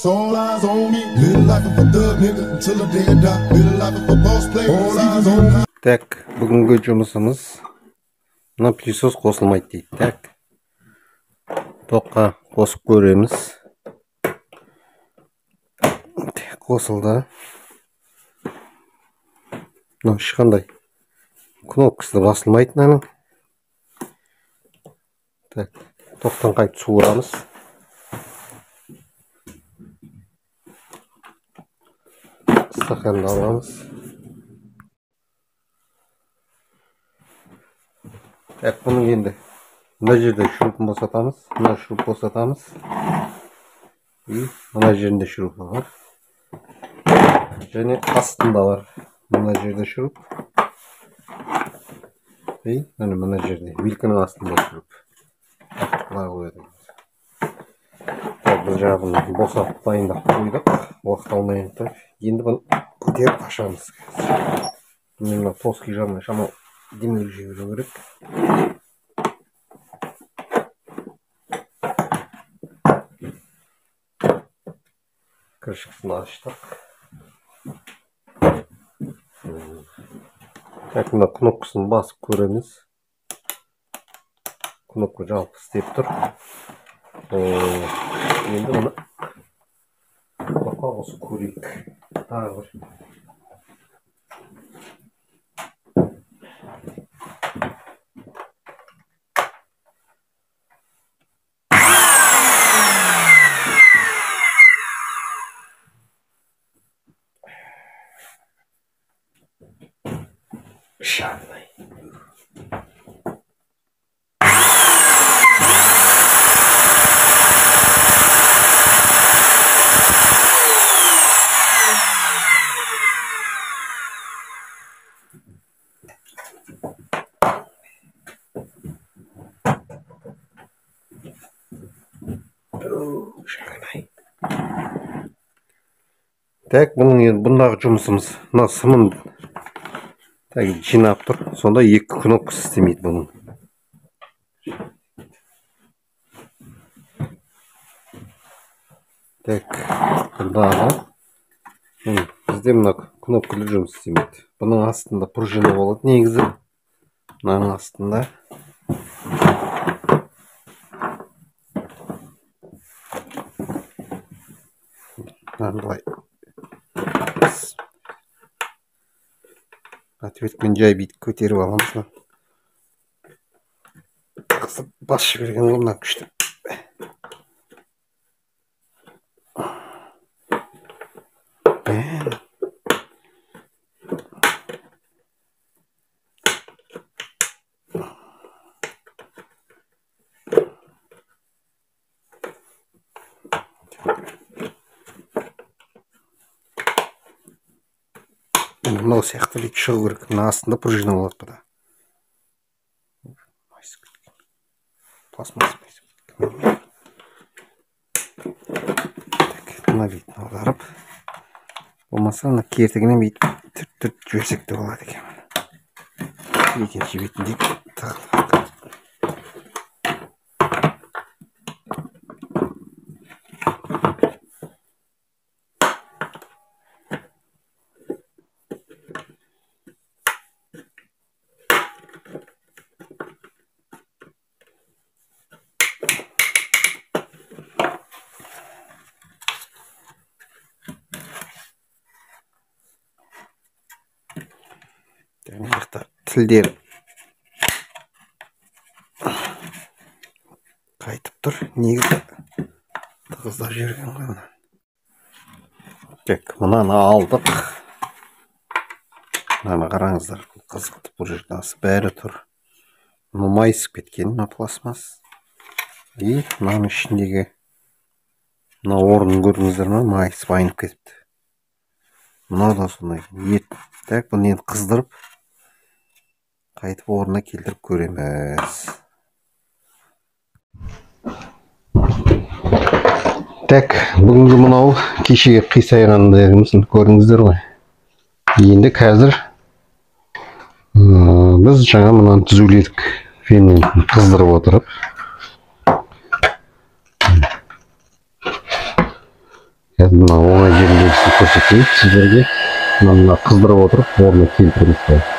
All eyes on me, live life of a thug nigga until the day I die. Live life of a boss player, all eyes on me. Так, бүгінгі жұмысымыз мына пылесос қосылмайды дейді. Так, тоққа қосып көреміз. Қосылды. Мына ешқандай кнопкасы басылмайды мынаның. Так, тоқтан қайтып суырамыз. Стаканды аламыз. Так, бұның енді мына жерде шурупын босатамыз, мына шуруп босатамыз. И мына жерінде шуруп бар. Және астында бар. Мына жерде шуруп. И мына жерде вилканың астында шуруп. Былай қояды. Так, біз жағын босатып дайындап қойдық. Уақыт алмайын тұр. Енді бұны көтеріп ашамыз. Мына плоский жағына шамал демеу жіберу керек. Крышкасын аштық. Так, мына кнопкасын басып көреміз. Кнопка жалпы істеп тұр. Енді мұны тоққа қосып көрейік. Тағы бір. Şanlı. Так, бұндағы жұмысымыз мына сымын жинап тұр. Сонда екі кнопкасы істемейді бұның. Так, бұндағы бізде мына кнопкалы жұмыс істемейді. Бұның астында пружина болады негізі. Мынаның астында. Былай ответпен жай бүйтіп көтеріп аламыз. Қысып бас жіберген ғой мына күшті. Мынау сияқты бүйтіп шығу керек. Мына астында пружина болады бұда. Пластмасс. Мына бүйтіп аударып. Болмаса мына кертігінен бүйтіп түрт жіберсек те болады екен. Екінші бетінде тағылады. Тілдер қайтып тұр. Негізі тығыздап жүрген ғой. Так, мынаны алдық. Мынаны қараңыздар. Қызықты пружинасы бәрі тұр. Мұны майысып кеткен, мына пластмасс. И мынаның ішіндегі мына орнын көрдіңіздер ме? Майысып айнып кетіпті. Мынау да сондай. Так, бұны енді қыздырып қайтып орнына келтіріп көреміз. Так, бүгінгі мынау кешеге қисайғандығымызды көрдіңіздер ғой. Енді қазір біз жаңа мынаны түзуледік. Фенмен қыздырып отырып. Мына оңай жеріндегісін көрсетейін сіздерге. Мына қыздырып отырып орнына келтіреміз.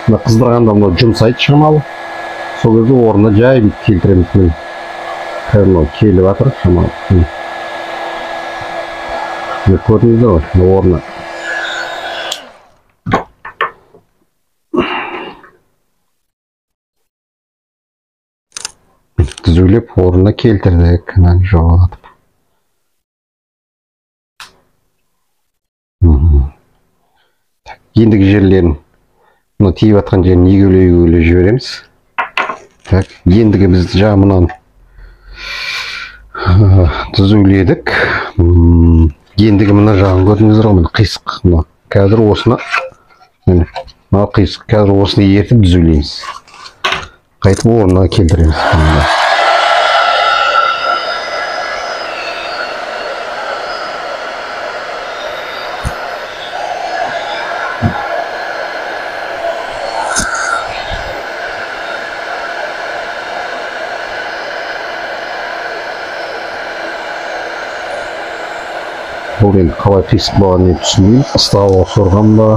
Мына қыздырғанда мынау жұмсайды шамалы. Сол кезде орнына жай бүйтіп келтіреміз. Мынау келіп жатыр шамалы. Көрдіңіздер ғой, орнына. Түзулеп орнына келтірдік. Жоғалтып. Ендігі жерлерін мына тиіп жатқан жерін егеулей жібереміз. Так, ендігі біз жағынан түзуледік. Ендігі мына жағын көрдіңіздер ғой, қисық. Қазір осыны, мына қисық, қазір осыны ертіп түзулейміз. Қайтып орнына келтіреміз. Бұл енді қалай қисық болғанын мен түсінбеймін. Ыстауға сорған ба?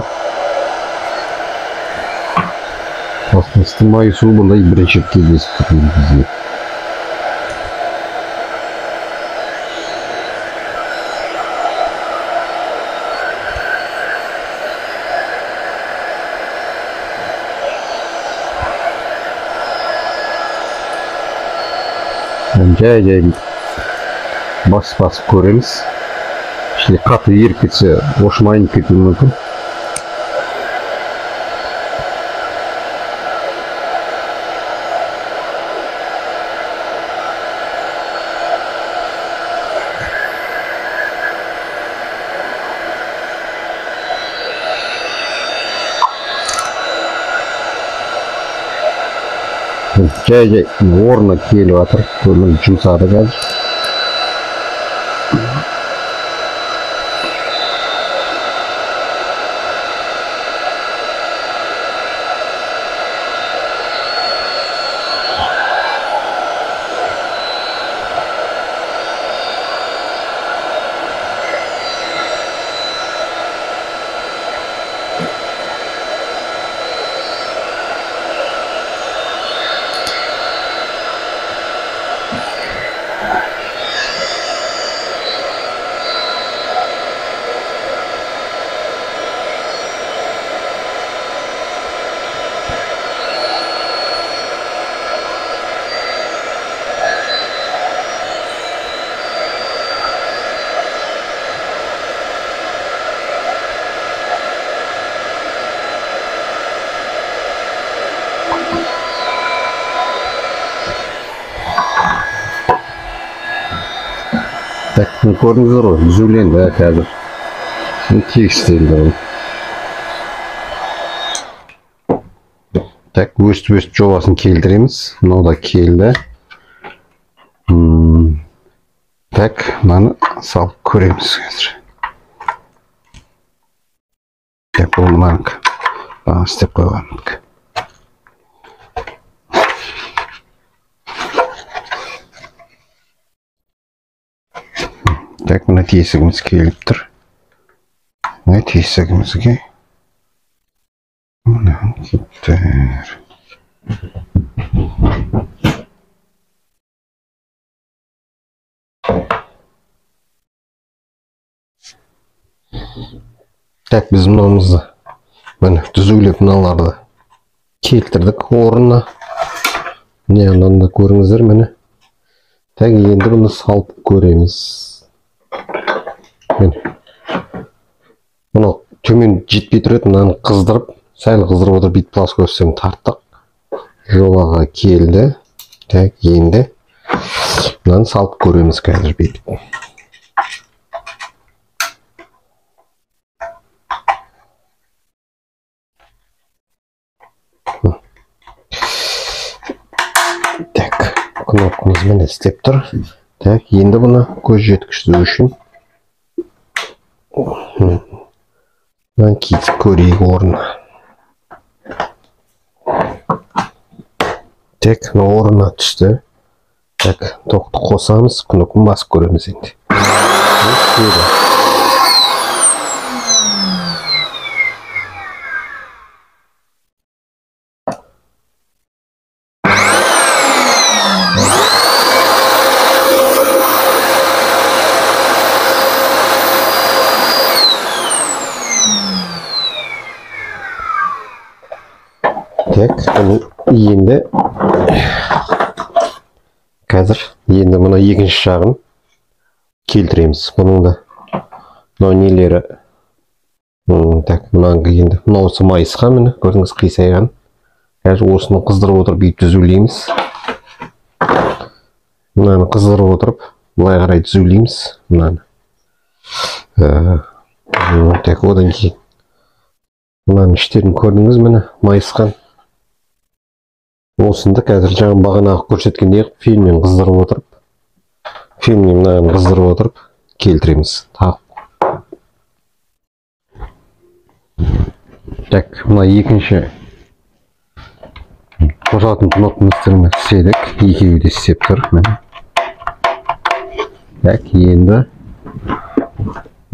Ыстымай су бұндай бірінші кездесіп тұрмын бізге. Жай басып көреміз. Ішінде қатты еріп кетсе, ошым айнып кетуі мүмкін. Жай орнына келіп жатыр. Көмір жұмсады қазір. Так, көрдіңіздер ғой, түзуленді қазір. Тегістелді. Так, өстіп жобасын келтіреміз. Мынау да келді. Так, мынаны салып көреміз қазір. Так, бұл мынанікі. Бағана істеп қойғанмын. Так, мына тесігіміз келіп тұр. Мына тесігімізге мынаны кеттір. Так, біз мынауымызды түзулеп мыналарды келтірдік орнына. Міне мынаны көріңіздер мені. Так, енді бұны салып көреміз. Мұны төмен жетпей тұрады, мынаны қыздырып, сәл қыздырып отырып бүйтіп плоскостьтен тарттық. Жолаға келді. Так, енді мынаны салып көреміз қазір бүйтіп. Так, кнопкамыз міне істеп тұр. Так, енді бұны көз жеткізу үшін кетіп көрейік орнына. Так, орнына түсті. Так, тоқты қосамыз, кнопканы басып көреміз енді. Так, енді қазір мұны екінші жағын келтіреміз. Бұның да мынау нелері. Так, енді мынаусы майысқан, міне көрдіңіз, қисайған. Қазір осыны қыздырып отырып бүйтіп түзулейміз. Мынаны қыздырып отырып, былай қарай түзулейміз. Мынаны. Так, одан кейін мынаның іштерін көрдіңіз, міне майысқан. Осында қазір жаңа бағанағы көрсеткендей фильммен қыздырып отырып, келтіреміз. Так, мына екінші қосатын кнопкамызды істедік. Екеуі де істеп тұр. Так, енді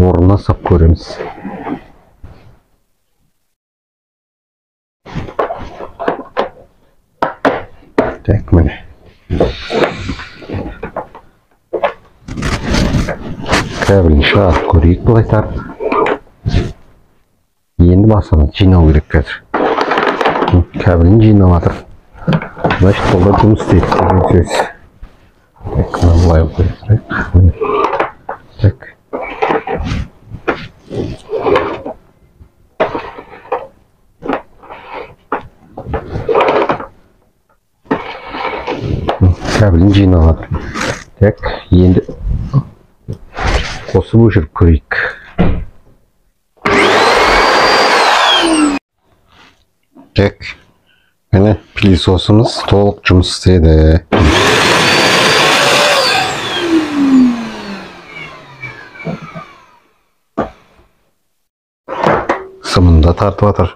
орнына сап көреміз. Так, міне. Кабелін шығарып көрейік былай тартып. Енді басын жинау керек қазір. Кабелін жинап жатыр. Значит, қолда жұмыс істейді деген сөз. Так, былай қойып. Так. Кабелін жинап жатыр. Так, енді қосып өшіріп көрейік. Так, міне пылесосымыз толық жұмыс істеді. Сымында тартып жатыр.